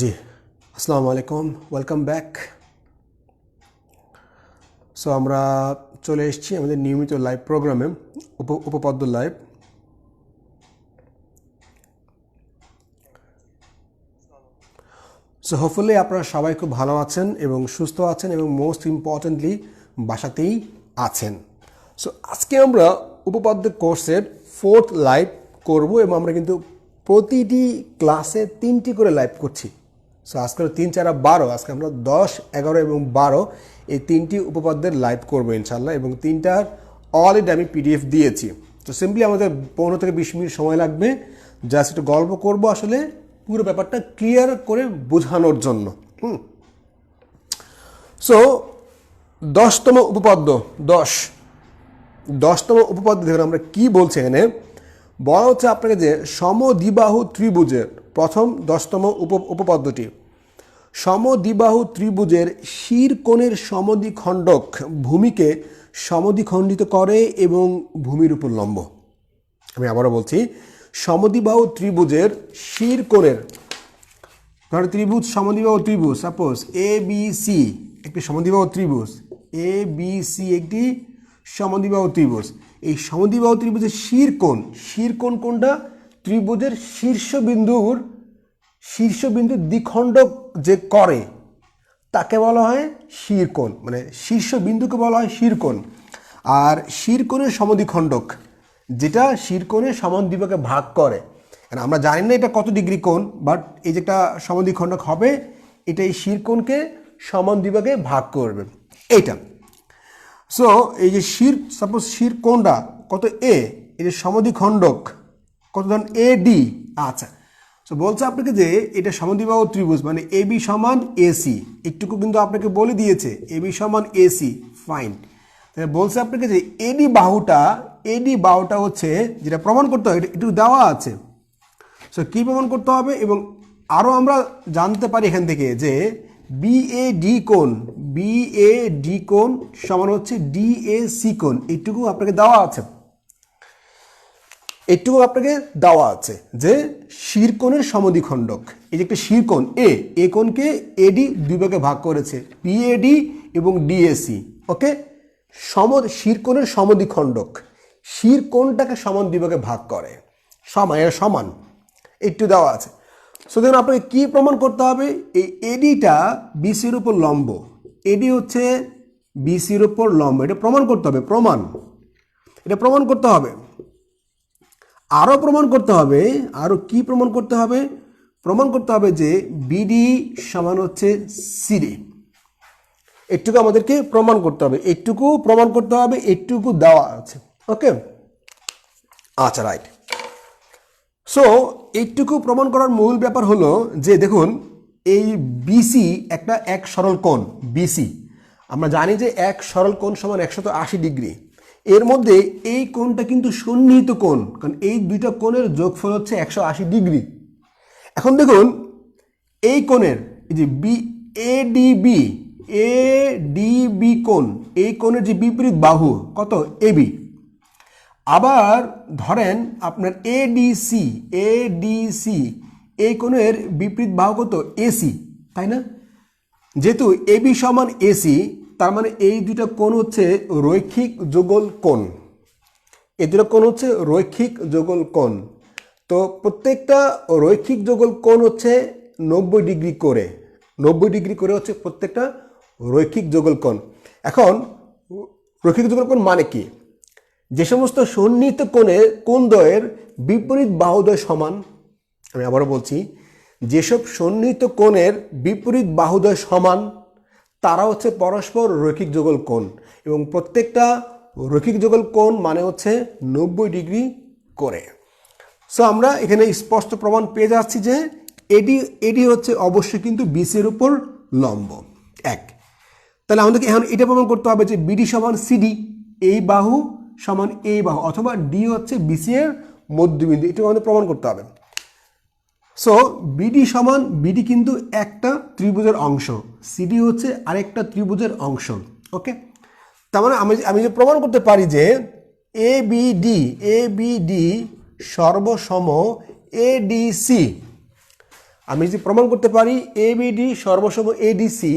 জি, আসসালামু আলাইকুম, welcome back. So আমরা চলে এসেছি আমাদের নিয়মিত লাইভ প্রোগ্রামে, উপপাদ্য লাইভ। সো হোপফুলি আপনারা সবাই খুব ভালো আছেন এবং সুস্থ আছেন এবং মোস্ট ইম্পর্টেন্টলি বাসাতেই আছেন। সো আজকে আমরা উপপাদ্য কোর্সের 4th লাইভ করব এবং আমরা কিন্তু প্রতিটি ক্লাসে 3টি করে লাইভ করছি। সো আজকে 3, 4, 12, আজকে আমরা 10, 11 এবং 12 এই 3টি উপপাদ্যের লাইভ করবো ইনশাল্লাহ, এবং 3টার অলরেডি আমি পিডিএফ দিয়েছি। তো সিম্পলি আমাদের 15 থেকে 20 মিনিট সময় লাগবে, জাস্ট একটু গল্প করব আসলে পুরো ব্যাপারটা ক্লিয়ার করে বোঝানোর জন্য। সো 10তম উপপাদ্য, 10তম উপপাদ্য দেখুন আমরা কি বলছি এখানে। বলা হচ্ছে আপনাকে যে সমদ্বিবাহু ত্রিভুজের প্রথম 10তম উপপাদ্যটি, সমদ্বিবাহু ত্রিভুজের শিরকোণের সমদ্বিখণ্ডক ভূমিকে সমদ্বিখণ্ডিত করে এবং ভূমির উপর লম্ব। আমি আবারও বলছি, সমদ্বিবাহু ত্রিভুজের শিরকোণের, ধরো ত্রিভুজ, সমদ্বিবাহু ত্রিভুজ, সাপোজ এ বি সি একটি সমদ্বিবাহু ত্রিভুজ, এ বি সি একটি সমদ্বিবাহু ত্রিভুজ। এই সমদ্বিবাহু ত্রিভুজের শিরকোণ কোনটা? ত্রিভুজের শীর্ষবিন্দুর দ্বিখণ্ডক যে করে তাকে বলা হয় শিরকোণ, মানে শীর্ষবিন্দুকে বলা হয় শিরকোণ। আর শিরকোণের সমদ্বিখণ্ডক যেটা শিরকোণের সমান দ্বিভাগে ভাগ করে, আমরা জানি না এটা কত ডিগ্রি কোণ, বাট এই যে একটা সমদ্বিখণ্ডক হবে, এটা এই শিরকোণকে সমান দ্বিভাগে ভাগ করবে এইটা। সো এই যে সাপোজ শিরকোণটা কত এ, এই যে সমদ্বিখণ্ডক কত, ধরুন এ ডি। আচ্ছা, সো বলছে আপনাকে যে এটা সমদ্বিবাহু ত্রিভুজ, মানে এ বি সমান এসি, একটুকু কিন্তু আপনাকে বলে দিয়েছে এ বি সমান এসি, ফাইন। বলছে আপনাকে যে এডি বাহুটা হচ্ছে, যেটা প্রমাণ করতে হবে, একটু দেওয়া আছে। সো কী প্রমাণ করতে হবে, এবং আরও আমরা জানতে পারি এখান থেকে যে বিএডি কোণ সমান হচ্ছে ডিএসি কোণ, এইটুকু আপনাকে দেওয়া আছে, যে শিরকোণের সমদ্বিখণ্ডক, এই যে একটা শিরকোণ এ কোণকে এডি দুই ভাগে ভাগ করেছে, বিএডি এবং ডিএসি। ওকে, শিরকোণের সমদ্বিখণ্ডক শিরকোণটাকে সমান দুই ভাগে ভাগ করে, সমান একটু দেওয়া আছে। সো দেখুন আপনাকে কি প্রমাণ করতে হবে, এই এডিটা বিসির উপর লম্ব, এডি হচ্ছে বিসির উপর লম্ব, এটা প্রমাণ করতে হবে, এটা প্রমাণ করতে হবে। আরও প্রমাণ করতে হবে, আরও কি প্রমাণ করতে হবে? প্রমাণ করতে হবে যে বিডি সমান হচ্ছে সিডি। একটুকু আমাদেরকে প্রমাণ করতে হবে, একটুকু দেওয়া আছে। ওকে, আচ্ছা, রাইট। সো এইটুকু প্রমাণ করার মূল ব্যাপার হলো যে দেখুন, এই বিসি এক সরল কোণ বিসি, আমরা জানি যে এক সরল কোণ সমান 180 ডিগ্রি। এর মধ্যে এই কোণটা কিন্তু সন্নিহিত কোণ, কারণ এই দুইটা কোণের যোগফল হচ্ছে 180 ডিগ্রি। এখন দেখুন এই কোণের, এই যে এডিবি কোণ, এই কোণের যে বিপরীত বাহু কত, এবি। আবার ধরেন আপনার এডিসি এই কোণের বিপরীত বাহু কত, এসি, তাই না? যেহেতু এবি সমান এসি, তার মানে এই দুইটা কোণ হচ্ছে রৈখিক যুগল কোণ। তো প্রত্যেকটা রৈখিক যুগল কোণ হচ্ছে 90 ডিগ্রি করে হচ্ছে প্রত্যেকটা রৈখিক যুগল কোণ। এখন রৈখিক যুগল কোণ মানে কি? যে সমস্ত সন্নিহিত কোণদ্বয়ের বিপরীত বাহুদ্বয় সমান, আমি আবারও বলছি, যেসব সন্নিহিত কোণের বিপরীত বাহুদ্বয় সমান তারা হচ্ছে পরস্পর রৈখিক যুগল কোণ, এবং প্রত্যেকটা রৈখিক যুগল কোণ মানে হচ্ছে 90 ডিগ্রি করে। সো আমরা এখানে স্পষ্ট প্রমাণ পেয়ে যাচ্ছি যে এডি হচ্ছে অবশ্যই কিন্তু বিসির উপর লম্ব। এক, তাহলে আমাদেরকে এখন এটা প্রমাণ করতে হবে যে বিডি সমান সিডি, এই বাহু সমান এই বাহু, অথবা ডি হচ্ছে বিসি এর মধ্যবিন্দু, এটা আমাদের প্রমাণ করতে হবে। সো বিডি কিন্তু একটা ত্রিভুজের অংশ, সিডি হচ্ছে আরেকটা ত্রিভুজের অংশ। ওকে, তার মানে আমি যে প্রমাণ করতে পারি যে এবিডি সর্বসম এডিসি, আমি যদি প্রমাণ করতে পারি এ বিডি সর্বসম এডিসি,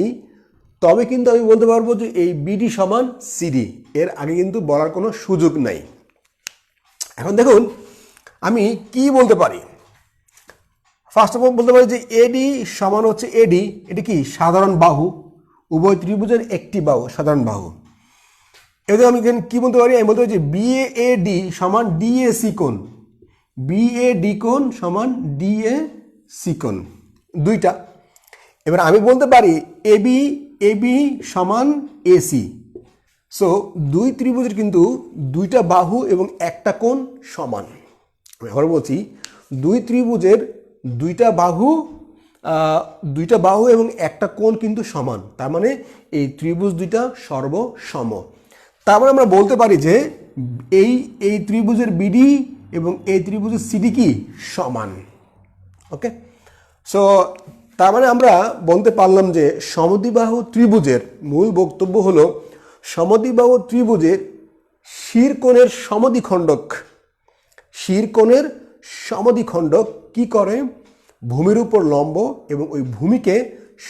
তবে কিন্তু আমি বলতে পারবো যে এই বিডি সমান সিডি। এর আগে কিন্তু বলার কোনো সুযোগ নাই। এখন দেখুন আমি কি বলতে পারি। ফার্স্ট অফ অল বলতে পারি যে এডি সমান হচ্ছে এডি, এটি কি সাধারণ বাহু, উভয় ত্রিভুজের একটি বাহু, সাধারণ বাহু। এবার আমি কি বলতে পারি, আমি বলতে পারি যে বিএডি সমান ডিএসি কোণ, বিএডি কোণ সমান ডিএসি কোণ, দুইটা। এবার আমি বলতে পারি এবি এবি সমান এসি। সো দুই ত্রিভুজের কিন্তু দুইটা বাহু এবং একটা কোণ সমান। আমি আবার বলছি দুই ত্রিভুজের দুইটা বাহু এবং একটা কোণ কিন্তু সমান, তার মানে এই ত্রিভুজ দুইটা সর্বসম। তার মানে আমরা বলতে পারি যে এই ত্রিভুজের বিডি এবং এই ত্রিভুজের সিডি কি সমান। ওকে, সো তার মানে আমরা বলতে পারলাম যে সমদ্বিবাহু ত্রিভুজের মূল বক্তব্য হলো সমদ্বিবাহু ত্রিভুজের শিরকোণের সমদ্বিখণ্ডক কি করে, ভূমির উপর লম্ব এবং ওই ভূমিকে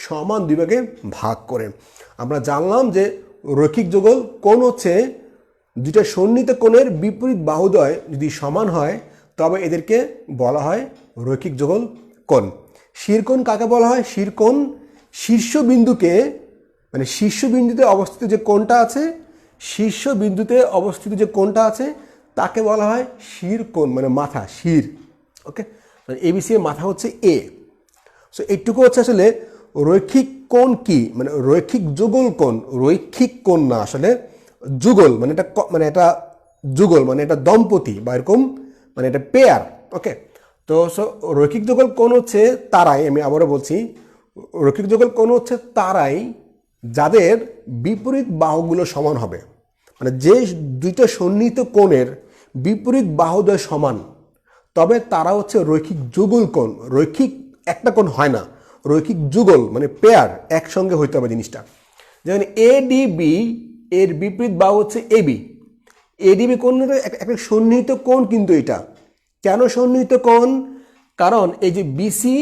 সমান দুই ভাগে ভাগ করে। আমরা জানলাম যে রৈখিক যুগল কোণ হচ্ছে দুইটা সন্নিহিত কোণের বিপরীত বাহুদ্বয় যদি সমান হয় তবে এদেরকে বলা হয় রৈখিক যুগল কোণ। শিরকোণ কাকে বলা হয়? শিরকোণ শীর্ষবিন্দুতে অবস্থিত যে কোণটা আছে, তাকে বলা হয় শিরকোণ, মানে মাথা, শির। ওকে, এবিসি এর মাথা হচ্ছে এ। সো এইটুকু হচ্ছে আসলে রৈখিক কোণ কি, মানে রৈখিক যুগল কোণ, রৈখিক কোণ না আসলে যুগল, এটা যুগল মানে এটা দম্পতি বা এরকম, মানে এটা পেয়ার। ওকে, তো সো রৈখিক যুগল কোণ হচ্ছে তারাই, আমি আবারও বলছি রৈখিক যুগল কোণ হচ্ছে তারাই যাদের বিপরীত বাহুগুলো সমান হবে, মানে যে দুইটা সন্নিহিত কোণের বিপরীত বাহুদ্বয় সমান, তবে তারা হচ্ছে রৈখিক যুগল কোণ। রৈখিক একটা কোণ হয় না, রৈখিক যুগল মানে পেয়ার, একসঙ্গে হইতে হবে জিনিসটা। যেমন এডিবি এর বিপরীত বাহু হচ্ছে এবি, এডিবি কোণের একটা সন্নিহিত কোণ, কিন্তু এটা কেন সন্নিহিত কোণ? কারণ এই যে বিসি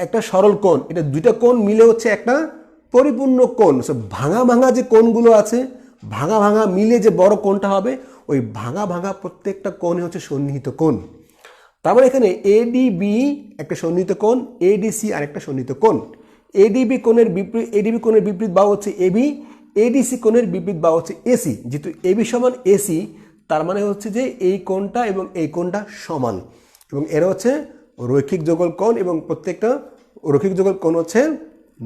একটা সরল কোণ, এটা দুইটা কোণ মিলে হচ্ছে একটা পরিপূর্ণ কোণ। ভাঙা যে কোণগুলো আছে, ভাঙা মিলে যে বড় কোণটা হবে, ওই ভাঙা প্রত্যেকটা কোণই হচ্ছে সন্নিহিত কোণ। তার মানে এখানে এডিবি একটা সন্নিহিত কোণ, এডিসি আর একটা সন্নিহিত কোণ। এডিবি কোণের বিপরীত বাহু হচ্ছে এবি, এডিসি কোণের বিপরীত বাহু হচ্ছে এসি। যেহেতু এবি সমান এসি, তার মানে হচ্ছে যে এই কোণটা এবং এই কোণটা সমান, এবং এরা হচ্ছে রৈখিক যুগল কোণ, এবং প্রত্যেকটা রৈখিক যুগল কোণ হচ্ছে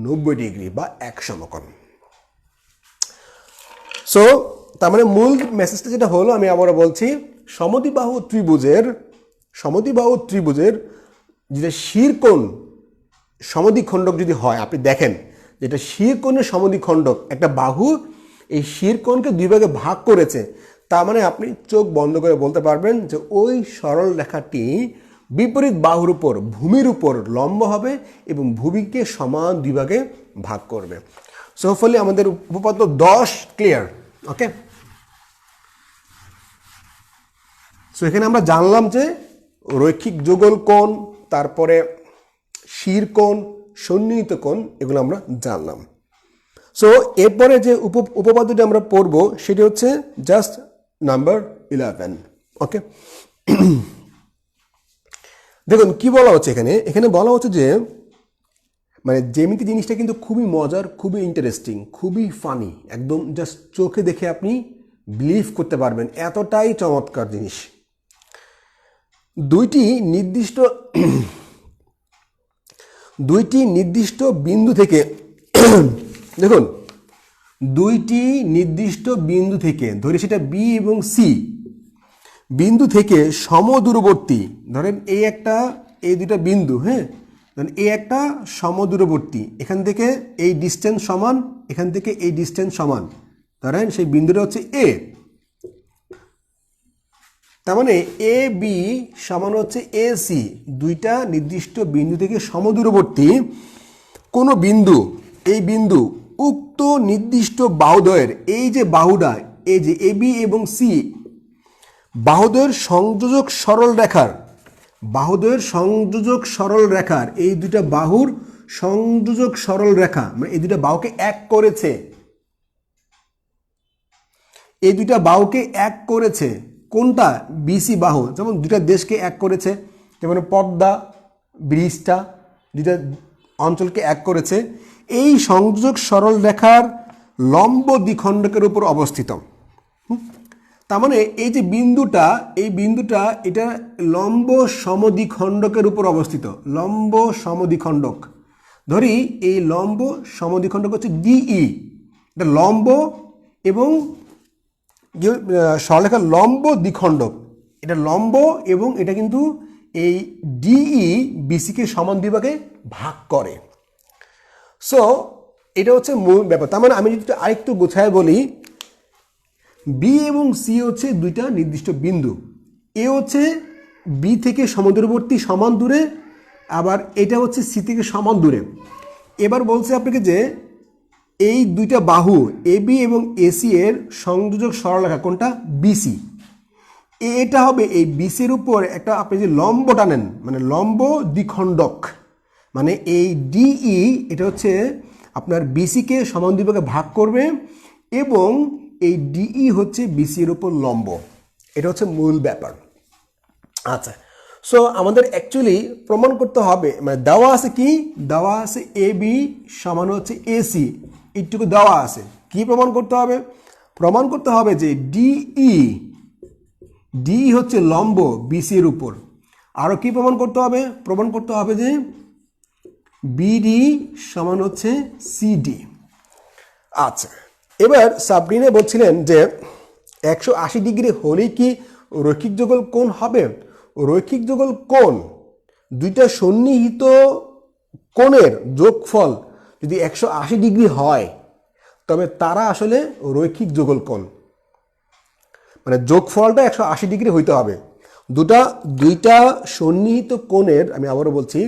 90 ডিগ্রি বা এক সমকোণ। সো তার মানে মূল মেসেজটা যেটা হলো, আমি আবারও বলছি, সমদ্বিবাহু ত্রিভুজের যেটা শিরকোণ সমদ্বিখণ্ডক যদি হয়, আপনি দেখেন যেটা শিরকোণের সমদ্বিখণ্ডক, একটা বাহু এই শিরকোণকে দুই ভাগে ভাগ করেছে, তার মানে আপনি চোখ বন্ধ করে বলতে পারবেন যে ওই সরল রেখাটি বিপরীত বাহুর উপর, ভূমির উপর লম্ব হবে এবং ভূমিকে সমান দুই ভাগে ভাগ করবে। সো ফলে আমাদের উপপাদ্য 10 ক্লিয়ার। ওকে, সো এখানে আমরা জানলাম যে রৈখিক যুগল কোণ, তারপরে শিরকোণ, সন্নিহিত কোণ, এগুলো আমরা জানলাম। সো এরপরে যে উপপাদ্যটি আমরা পড়ব সেটি হচ্ছে জাস্ট নাম্বার 11। ওকে, দেখুন কি বলা হচ্ছে এখানে বলা হচ্ছে যে মানে জ্যামিতি জিনিসটা কিন্তু খুবই মজার, খুবই ইন্টারেস্টিং, খুবই ফানি, একদম জাস্ট চোখে দেখে আপনি বিলিভ করতে পারবেন, এতটাই চমৎকার জিনিস। দুইটি নির্দিষ্ট বিন্দু থেকে দেখুন, দুইটি নির্দিষ্ট বিন্দু থেকে, ধরি সেটা বি এবং সি বিন্দু থেকে সমদূরবর্তী, ধরেন এই দুইটা বিন্দু, হ্যাঁ, ধরেন এই একটা সমদূরবর্তী, এখান থেকে এই ডিস্টেন্স সমান, এখান থেকে এই ডিস্টেন্স সমান, ধরেন সেই বিন্দুটা হচ্ছে এ। তার মানে এ বি সমান হচ্ছে এ সি, দুইটা নির্দিষ্ট বিন্দু থেকে সমদূরবর্তী কোনো বিন্দু, এই বিন্দু উক্ত নির্দিষ্ট বাহুদ্বয়ের, এই যে বাহুটা, এই যে এ বি এবং সি বাহুদ্বয়ের সংযোজক সরল রেখার বাহুদ্বয়ের সংযোজক সরল রেখার এই দুইটা বাহুর সংযোজক সরল রেখা মানে এই দুইটা বাহুকে এক করেছে, এই দুইটা বাহুকে এক করেছে কোনটা? বিসি বাহু। যেমন দুইটা দেশকে এক করেছে, যেমন পদ্মা ব্রিজটা দুইটা অঞ্চলকে এক করেছে। এই সংযোজক সরল রেখার লম্ব দ্বিখণ্ডকের উপর অবস্থিত। তার মানে এই যে বিন্দুটা, এই বিন্দুটা এটা লম্ব সমদ্বিখণ্ডকের উপর অবস্থিত। লম্ব সমদ্বিখণ্ডক, ধরি এই লম্ব সমদ্বিখণ্ডক হচ্ছে ডিই, এটা লম্ব এবং সরলরেখার লম্ব দ্বিখণ্ডক, এটা লম্ব এবং এটা কিন্তু এই ডিই বিসিকে সমান দুই ভাগে ভাগ করে। সো এটা হচ্ছে মূল ব্যাপার। তার মানে আমি যদি আরেকটু গোছায় বলি, বি এবং সি হচ্ছে দুইটা নির্দিষ্ট বিন্দু, এ হচ্ছে বি থেকে সমদূরবর্তী সমান দূরে, আবার এটা হচ্ছে সি থেকে সমান দূরে। এবার বলছে আপনাকে যে এই দুইটা বাহু এ বি এবং এসি এর সংযোজক সরলরেখা কোনটা? বিসি। এটা হবে এই বিসির উপর একটা আপনি যে লম্ব টানেন মানে লম্ব দ্বিখণ্ডক, মানে এই ডিই এটা হচ্ছে আপনার বিসিকে সমান দুই ভাগে ভাগ করবে এবং এই ডিই হচ্ছে বিসির উপর লম্ব। এটা হচ্ছে মূল ব্যাপার। আচ্ছা, সো আমাদের অ্যাকচুয়ালি প্রমাণ করতে হবে, মানে দেওয়া আছে কি? দেওয়া আছে এ বি সমান হচ্ছে এসি, এইটুকু দেওয়া আছে। কি প্রমাণ করতে হবে? প্রমাণ করতে হবে যে ডিই হচ্ছে লম্ব বিসির উপর। আরও কি প্রমাণ করতে হবে? প্রমাণ করতে হবে যে বিডি সমান হচ্ছে সিডি। আচ্ছা, এবার সাবরিনে বলছিলেন যে 180 ডিগ্রি হলেই কি রৈখিক যুগল কোণ হবে? রৈখিক যুগল কোণ দুইটা সন্নিহিত কোণের যোগফল যদি 180 ডিগ্রি হয় তবে তারা আসলে রৈখিক যুগল কোণ, মানে যোগফলটা 180 ডিগ্রি হইতে হবে। দুইটা সন্নিহিত কোণের, আমি আবারও বলছি,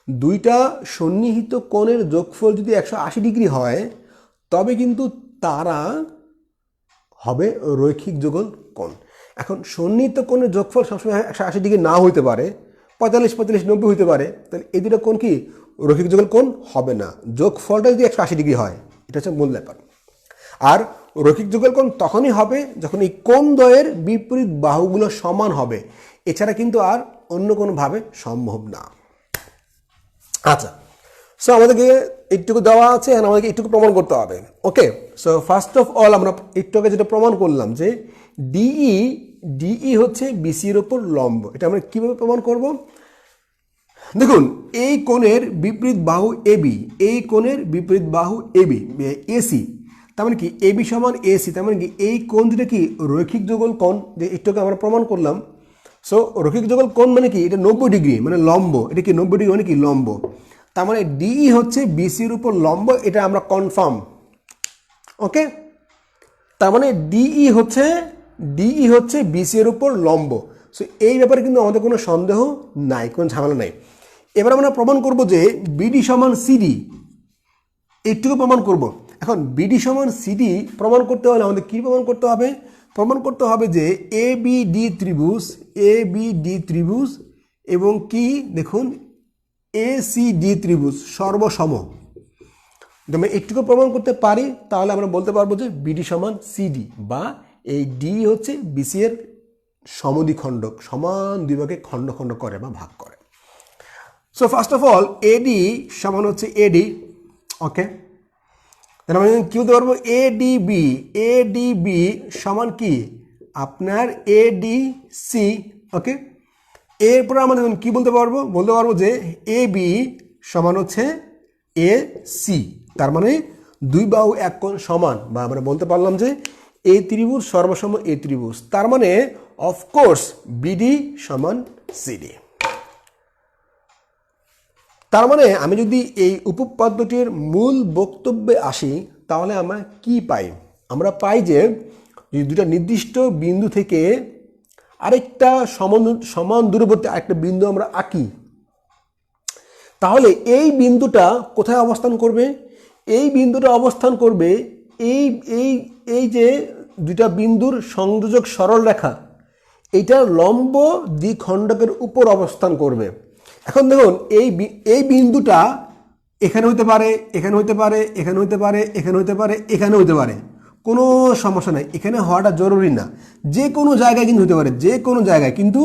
দুইটা সন্নিহিত কোণের যোগফল যদি 180 ডিগ্রি হয় তবে কিন্তু তারা হবে রৈখিক যুগল কোণ। এখন সন্নিহিত কোণের যোগফল সবসময় 180 ডিগ্রি না হইতে পারে, 45, 90 হইতে পারে, তাহলে এই দুটো কোণ কি রৈখিক যুগল কোণ হবে না। যোগফলটা যদি 180 ডিগ্রি হয়, এটা হচ্ছে মূল ব্যাপার। আর রৈখিক যুগল কোণ তখনই হবে যখন এই কোণ দ্বয়ের বিপরীত বাহুগুলো সমান হবে, এছাড়া কিন্তু আর অন্য কোনোভাবে সম্ভব না। আচ্ছা, সো আমাদেরকে এইটুকু দেওয়া আছে, আর আমাদেরকে এইটুকু প্রমাণ করতে হবে। ওকে, সো ফার্স্ট অফ অল আমরা একটু আগে যেটা প্রমাণ করলাম যে ডিই হচ্ছে বিসির ওপর লম্ব। এটা আমরা কীভাবে প্রমাণ করব? দেখুন, এই কোণের বিপরীত বাহু এবি, এই কোণের বিপরীত বাহু এবি এসি, তার মানে কি এবি সমান এসি, তার মানে কি এই কোণ দুটো কি রৈখিক যুগল কোণ, যে একটু আগে আমরা প্রমাণ করলাম। সো রৈখিক যুগল কোণ মানে কি? এটা 90 ডিগ্রি মানে লম্ব। এটা কি 90 ডিগ্রি মানে কি লম্ব। তার মানে ডিই হচ্ছে বিসির উপর লম্ব, এটা আমরা কনফার্ম। ওকে, তার মানে ডিই হচ্ছে বিসির উপর লম্ব। সো এই ব্যাপারে কিন্তু আমাদের কোনো সন্দেহ নাই, কোনো ঝামেলা নাই। এবার আমরা প্রমাণ করব যে বিডি সমান সিডি, এইটুকু প্রমাণ করব। এখন বিডি সমান সিডি প্রমাণ করতে হলে আমাদের কী প্রমাণ করতে হবে? প্রমাণ করতে হবে যে এ বি ডি ত্রিভুজ এবং কি দেখুন এ সি ডি ত্রিভুজ সর্বসম। যদি আমরা একটুকু প্রমাণ করতে পারি তাহলে আমরা বলতে পারবো যে বিডি সমান সিডি, বা এই ডি হচ্ছে বিসি এর সমদ্বিখণ্ডক, সমান দুই ভাগে খণ্ড খণ্ড করে বা ভাগ করে। সো ফার্স্ট অফ অল এডি সমান হচ্ছে এডি। ওকে, তাহলে আমরা কী বলতে পারবো? এডিবি সমান কি আপনার এডিসি। ওকে, এরপরে আমরা দেখুন কী বলতে পারবো? বলতে পারবো যে এ বি সমান হচ্ছে এ সি, তার মানে দুই বাহু এক কোণ সমান, বা আমরা বলতে পারলাম যে এ ত্রিভুজ সর্বসম এ ত্রিভুজ, তার মানে অফকোর্স বিডি সমান সিডি। তার মানে আমি যদি এই উপপাদ্যটির মূল বক্তব্যে আসি তাহলে আমরা কি পাই? আমরা পাই যে দুটা নির্দিষ্ট বিন্দু থেকে আরেকটা সমান দূরবর্তী আরেকটা বিন্দু আমরা আঁকি, তাহলে এই বিন্দুটা কোথায় অবস্থান করবে? এই বিন্দুটা অবস্থান করবে এই এই এই যে দুটা বিন্দুর সংযোজক সরল রেখা, এইটা লম্ব দ্বিখণ্ডকের উপর অবস্থান করবে। এখন দেখুন এই বিন্দুটা এখানে হইতে পারে, এখানে হইতে পারে, এখানে হইতে পারে, এখানে হইতে পারে, এখানে হইতে পারে, কোনো সমস্যা নাই, এখানে হওয়াটা জরুরি না, যে কোনো জায়গায় কিন্তু হতে পারে, যে কোনো জায়গায়। কিন্তু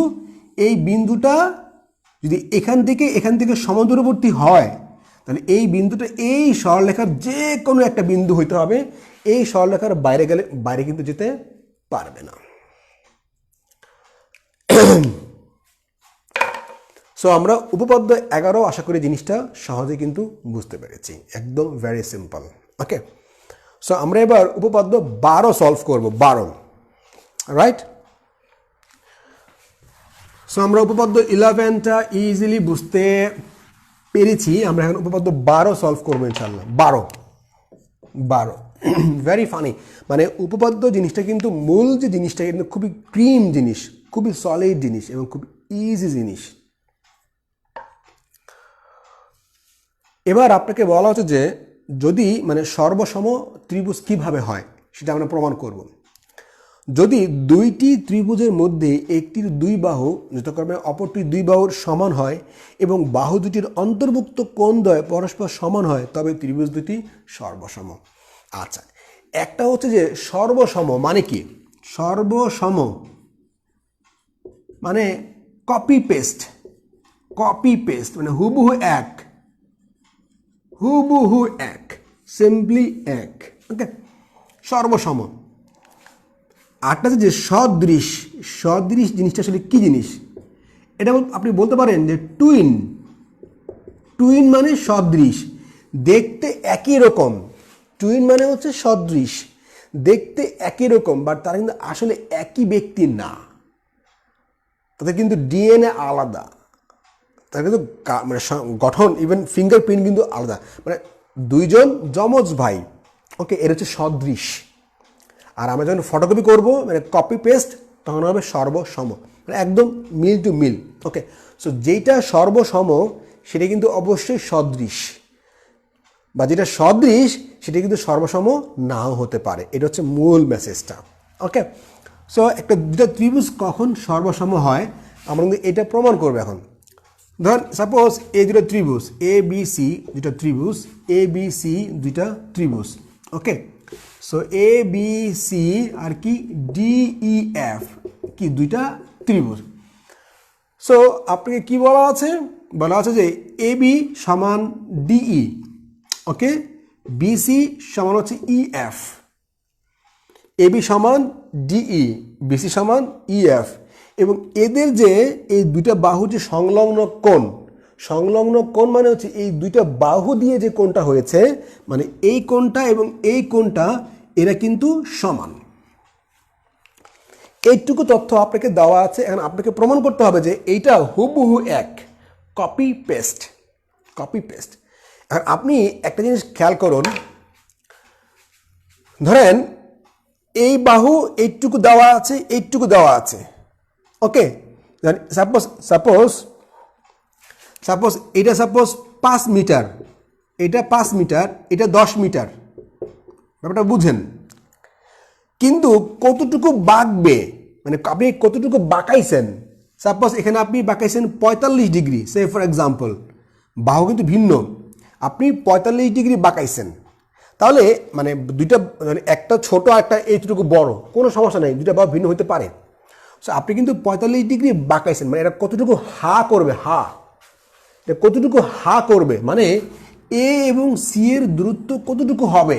এই বিন্দুটা যদি এখান থেকে সমদূরবর্তী হয় তাহলে এই বিন্দুটা এই সরলরেখার যে কোনো একটা বিন্দু হইতে হবে, এই সরলরেখার বাইরে গেলে বাইরে কিন্তু যেতে পারবে না। সো আমরা উপপাদ্য 11 আশা করি জিনিসটা সহজে কিন্তু বুঝতে পেরেছি, একদম ভেরি সিম্পল। ওকে, সো আমরা এবার উপপাদ্য 12 সলভ করব, 12, রাইট? সো আমরা উপপাদ্য 11টা ইজিলি বুঝতে পেরেছি, আমরা এখন উপপাদ্য 12 সলভ করবো ইনশাল্লাহ। 12 ভেরি ফানি, মানে উপপাদ্য জিনিসটা কিন্তু মূল যে জিনিসটা কিন্তু খুবই ক্রিম জিনিস, খুবই সলিড জিনিস এবং খুব ইজি জিনিস। এবার আপনাকে বলা হচ্ছে যে যদি মানে সর্বসম ত্রিভুজ কিভাবে হয় সেটা আমরা প্রমাণ করব। যদি দুইটি ত্রিভুজের মধ্যে একটির দুই বাহু যথাক্রমে অপরটির দুই বাহুর সমান হয় এবং বাহু দুটির অন্তর্ভুক্ত কোণদ্বয় পরস্পর সমান হয় তবে ত্রিভুজ দুটি সর্বসম। আচ্ছা, একটা হচ্ছে যে সর্বসম মানে কি? সর্বসম মানে কপি পেস্ট মানে হুবহু এক, হুবহু এক, সিম্পলি এক। ওকে, সর্বসম। আরটা যে সদৃশ জিনিসটা আসলে কি জিনিস? এটা আপনি বলতে পারেন যে টুইন মানে সদৃশ, দেখতে একই রকম। টুইন মানে হচ্ছে সদৃশ, দেখতে একই রকম, বাট তারা কিন্তু আসলে একই ব্যক্তি না, তাদের কিন্তু ডিএনএ আলাদা, তার কিন্তু মানে গঠন, ইভেন ফিঙ্গারপ্রিন্ট কিন্তু আলাদা, মানে দুইজন যমজ ভাই। ওকে, এর হচ্ছে সদৃশ। আর আমরা যখন ফটোকপি করবো মানে কপি পেস্ট, তখন হবে সর্বসম, মানে একদম মিল টু মিল। ওকে, সো যেটা সর্বসম সেটা কিন্তু অবশ্যই সদৃশ, বা যেটা সদৃশ সেটা কিন্তু সর্বসম নাও হতে পারে। এটা হচ্ছে মূল মেসেজটা। ওকে, সো একটা দুটা ত্রিভুজ কখন সর্বসম হয় আমরা কিন্তু এটা প্রমাণ করবো এখন। ধর সাপোজ এই দুটো ত্রিভুজ এ বি সি, দুটা ত্রিভুজ এ বি সি, দুইটা ত্রিভুজ। ওকে, সো এ বি সি আর কি ডি ই এফ কি দুইটা ত্রিভুজ। সো আপনাকে কি বলা আছে? বলা আছে যে এ বি সমান ডিই, ওকে, বিসি সমান হচ্ছে ই এফ, এ বি সমান ডিই, বিসি সমান ই এফ, এবং এদের যে এই দুইটা বাহু যে সংলগ্ন কোণ মানে হচ্ছে এই দুইটা বাহু দিয়ে যে কোণটা হয়েছে, মানে এই কোণটা এবং এই কোণটা এরা কিন্তু সমান। এইটুকু তথ্য আপনাকে দেওয়া আছে, এখন আপনাকে প্রমাণ করতে হবে যে এইটা হুবহু এক, কপি পেস্ট। এখন আপনি একটা জিনিস খেয়াল করুন, ধরেন এই বাহু এইটুকু দেওয়া আছে, এইটুকু দেওয়া আছে। ওকে, সাপোজ এটা 5 মিটার, এটা 5 মিটার, এটা 10 মিটার, ব্যাপারটা বুঝেন। কিন্তু কতটুকু বাঁকবে, মানে আপনি কতটুকু বাঁকাইছেন, সাপোজ এখানে আপনি বাঁকাইছেন 45 ডিগ্রি, সে ফর এক্সাম্পল, বাহু কিন্তু ভিন্ন, আপনি 45 ডিগ্রি বাঁকাইছেন, তাহলে মানে দুইটা মানে একটা ছোট একটা এইটুকু বড়, কোনো সমস্যা নেই, দুইটা বাহু ভিন্ন হতে পারে। সো আপনি কিন্তু 45 ডিগ্রি বাঁকাইছেন, মানে এটা কতটুকু কতটুকু হা করবে, মানে এ এবং সি এর দূরত্ব কতটুকু হবে,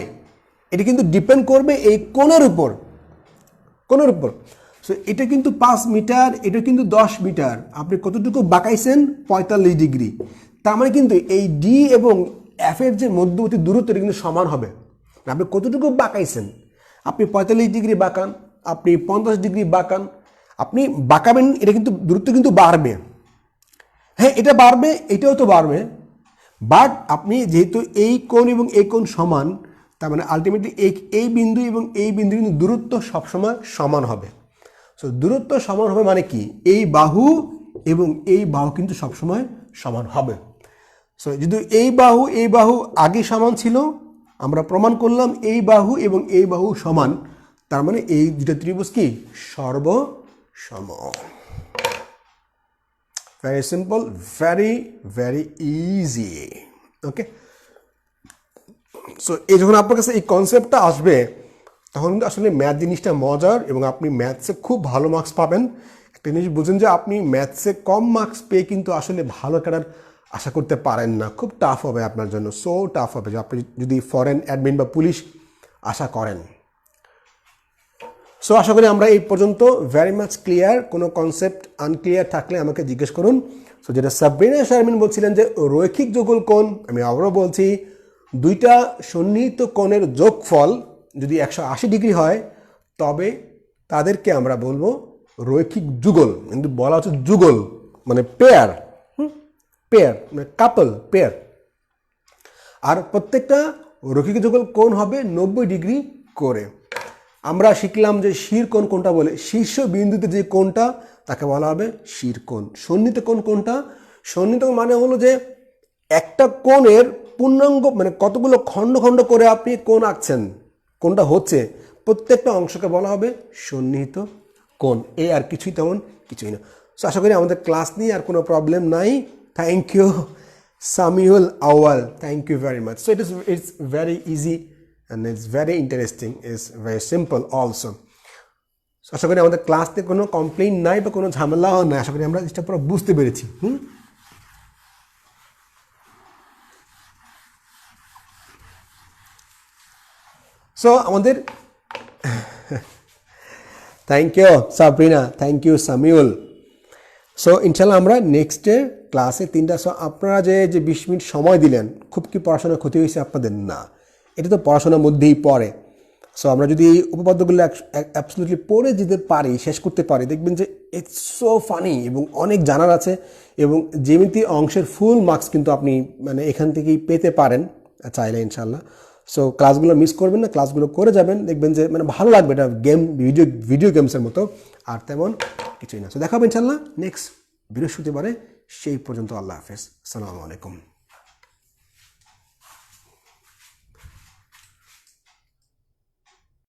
এটা কিন্তু ডিপেন্ড করবে এই কোণের উপর। সো এটা কিন্তু 5 মিটার, এটা কিন্তু 10 মিটার, আপনি কতটুকু বাঁকাইছেন 45 ডিগ্রি, তার মানে কিন্তু এই ডি এবং এফ এর যে মধ্যবর্তী দূরত্ব এটা কিন্তু সমান হবে। আপনি কতটুকু বাঁকাইছেন, আপনি 45 ডিগ্রি বাঁকান, আপনি 50 ডিগ্রি বাঁকান, আপনি বাঁকাবেন, এটা কিন্তু দূরত্ব কিন্তু বাড়বে। হ্যাঁ, এটা বাড়বে, এটাও তো বাড়বে, বাট আপনি যেহেতু এই কোণ এবং এই কোণ সমান, তার মানে আলটিমেটলি এই বিন্দু এবং এই বিন্দু কিন্তু দূরত্ব সবসময় সমান হবে। সো দূরত্ব সমান হবে মানে কি, এই বাহু এবং এই বাহু কিন্তু সবসময় সমান হবে। সো যদি এই বাহু আগে সমান ছিল, আমরা প্রমাণ করলাম এই বাহু এবং এই বাহু সমান, তার মানে এই দুটো ত্রিভুজ কি সম। Very simple, very very easy. Okay, so এই যখন আপনার কাছে এই কনসেপ্টটা আসবে তখন কিন্তু আসলে ম্যাথ জিনিসটা মজার এবং আপনি ম্যাথসে খুব ভালো মার্কস পাবেন। একটা জিনিস বুঝুন যে আপনি ম্যাথসে কম মার্কস পেয়ে কিন্তু আসলে ভালো ক্যাডার আশা করতে পারেন না, খুব টাফ হবে আপনার জন্য, সো টাফ হবে যে আপনি যদি ফরেন অ্যাডমিন বা পুলিশ আশা করেন। সো আশা করি আমরা এই পর্যন্ত ভেরি মাচ ক্লিয়ার। কোনো কনসেপ্ট আনক্লিয়ার থাকলে আমাকে জিজ্ঞেস করুন। সো যেটা সাবরিনা শারমিন বলছিলেন যে রৈখিক যুগল কোণ, আমি আবারও বলছি দুইটা সন্নিহিত কোণের যোগফল যদি 180 ডিগ্রি হয় তবে তাদেরকে আমরা বলবো রৈখিক যুগল। কিন্তু বলা হচ্ছে যুগল মানে পেয়ার, পেয়ার মানে কাপল, পেয়ার। আর প্রত্যেকটা রৈখিক যুগল কোণ হবে 90 ডিগ্রি করে। আমরা শিখলাম যে শিরকোণ কোনটা বলে, শীর্ষ বিন্দুতে যে কোণটা তাকে বলা হবে শিরকোণ। সন্নিহিত কোণ কোনটা? সন্নিহিত মানে হলো যে একটা কোণের পূর্ণাঙ্গ মানে কতগুলো খণ্ড খণ্ড করে আপনি কোণ আঁকছেন, কোনটা হচ্ছে প্রত্যেকটা অংশকে বলা হবে সন্নিহিত কোণ। এই আর কিছুই তেমন কিছুই না। সো আশা করি আমাদের ক্লাস নিয়ে আর কোনো প্রবলেম নাই। Thank you Samiul Awal, thank you very much. So it's very easy and it's very interesting, it's very simple also. So আশা করি আমাদের ক্লাস নিয়ে কোনো কমপ্লেইন নাই বা কোনো ঝামেলাও নাই। আশা করি আমরা জিনিসটা পুরো বুঝতে পেরেছি। সো আমাদের thank you Sabrina, thank you Samiul. So ইনশাল্লাহ আমরা নেক্সটের ক্লাসে 3টা। সো আপনারা যে 20 মিনিট সময় দিলেন, খুব কি পড়াশোনার ক্ষতি হয়েছে আপনাদের? না, এটা তো পড়াশোনার মধ্যেই পড়ে। সো আমরা যদি এই উপপাদ্যগুলো অ্যাবসলিউটলি পড়ে যেতে পারি, শেষ করতে পারি, দেখবেন যে ইটস সো ফানি এবং অনেক জানার আছে। এবং জ্যামিতি অংশের ফুল মার্কস কিন্তু আপনি মানে এখান থেকেই পেতে পারেন চাইলে ইনশাল্লাহ। সো ক্লাসগুলো মিস করবেন না, ক্লাসগুলো করে যাবেন, দেখবেন যে মানে ভালো লাগবে। এটা গেম, ভিডিও গেমসের মতো, আর তেমন কিছুই না। সো দেখা হবে ইনশাল্লাহ নেক্সট বৃহস্পতিবারে। সেই পর্যন্ত আল্লাহ হাফেজ, আসসালামু আলাইকুম।